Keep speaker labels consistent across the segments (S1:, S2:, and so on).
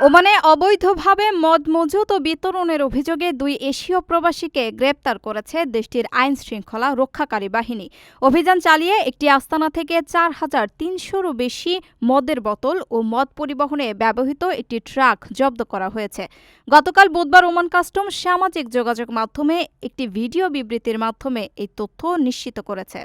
S1: ওমানে অবৈধভাবে মদ মজুত ও বিতরণের অভিযোগে ২ এশীয় প্রবাসীকে গ্রেপ্তার করেছে দেশটির আইনশৃঙ্খলা রক্ষাকারী বাহিনী। অভিযান চালিয়ে একটি আস্তানা থেকে ৪,৩০০-রও বেশি মদের বোতল ও মদ পরিবহনে ব্যবহৃত একটি ট্রাক জব্দ করা হয়েছে। গতকাল বুধবার ওমান কাস্টমস সামাজিক যোগাযোগ মাধ্যমে একটি ভিডিও বিবৃতির মাধ্যমে এই তথ্য নিশ্চিত করেছে।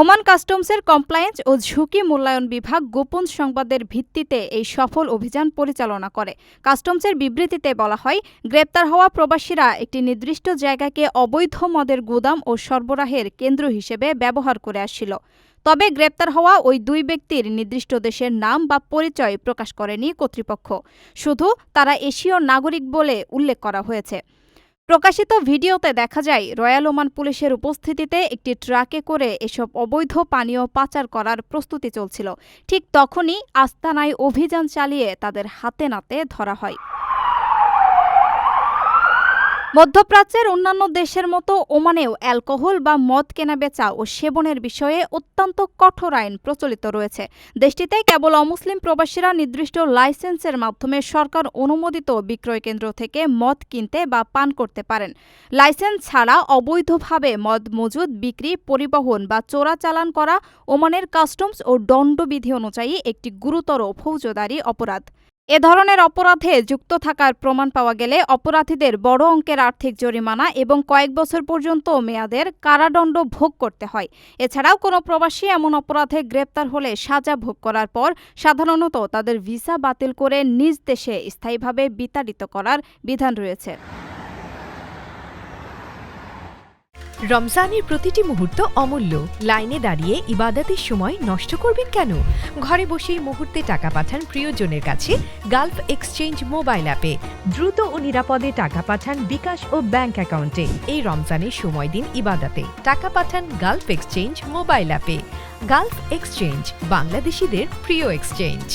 S1: ওমান কাস্টমসের কমপ্লায়েন্স ও ঝুঁকি মূল্যায়ন বিভাগ গোপন সংবাদের ভিত্তিতে এই সফল অভিযান পরিচালনা করে। কাস্টমসের বিবৃতিতে বলা হয়, গ্রেপ্তার হওয়া প্রবাসীরা একটি নির্দিষ্ট জায়গাকে অবৈধ মদের গুদাম ও সরবরাহের কেন্দ্র হিসেবে ব্যবহার করে আসছিল। তবে গ্রেপ্তার হওয়া ওই ২ ব্যক্তির নির্দিষ্ট দেশের নাম বা পরিচয় প্রকাশ করেনি কর্তৃপক্ষ। শুধু তারা এশীয় নাগরিক বলে উল্লেখ করা হয়েছে। প্রকাশিত ভিডিওতে দেখা যায় রয়্যাল ওমান পুলিশের উপস্থিতিতে একটি ট্রাকে করে এসব অবৈধ পানীয় পাচার করার প্রস্তুতি চলছিল। ঠিক তখনই আস্তানায় অভিযান চালিয়ে তাদের হাতে নাতে ধরা হয়। মধ্যপ্রাচ্যের অন্যান্য দেশের মতো ওমানেও অ্যালকোহল বা মদ কেনাবেচা ও সেবনের বিষয়ে অত্যন্ত কঠোর আইন প্রচলিত রয়েছে। দেশটিতে কেবল অমুসলিম প্রবাসীরা নির্দিষ্ট লাইসেন্সের মাধ্যমে সরকার অনুমোদিত বিক্রয় কেন্দ্র থেকে মদ কিনতে বা পান করতে পারেন। লাইসেন্স ছাড়া অবৈধভাবে মদ মজুদ, বিক্রি, পরিবহন বা চোরাচালান করা ওমানের কাস্টমস ও দণ্ডবিধি অনুযায়ী একটি গুরুতর ফৌজদারি অপরাধ। এ ধরনের অপরাধে যুক্ত থাকার প্রমাণ পাওয়া গেলে অপরাধীদের বড় অঙ্কের আর্থিক জরিমানা এবং কয়েক বছর পর্যন্ত মেয়াদের কারাদণ্ড ভোগ করতে হয়। এছাড়াও কোনো প্রবাসী এমন অপরাধে গ্রেপ্তার হলে সাজা ভোগ করার পর সাধারণত তাদের ভিসা বাতিল করে নিজ দেশে স্থায়ীভাবে বিতাড়িত করার বিধান রয়েছে।
S2: রমজানের প্রতিটি মুহূর্ত অমূল্য। লাইনে দাঁড়িয়ে ইবাদতের সময় নষ্ট করবেন কেন? ঘরে বসেই মুহূর্তে টাকা পাঠান প্রিয়জনের কাছে গালফ এক্সচেঞ্জ মোবাইল অ্যাপে। দ্রুত ও নিরাপদে টাকা পাঠান বিকাশ ও ব্যাংক অ্যাকাউন্টে। এই রমজানের সময় দিন ইবাদতে। টাকা পাঠান গালফ এক্সচেঞ্জ মোবাইল অ্যাপে। গালফ এক্সচেঞ্জ, বাংলাদেশিদের প্রিয় এক্সচেঞ্জ।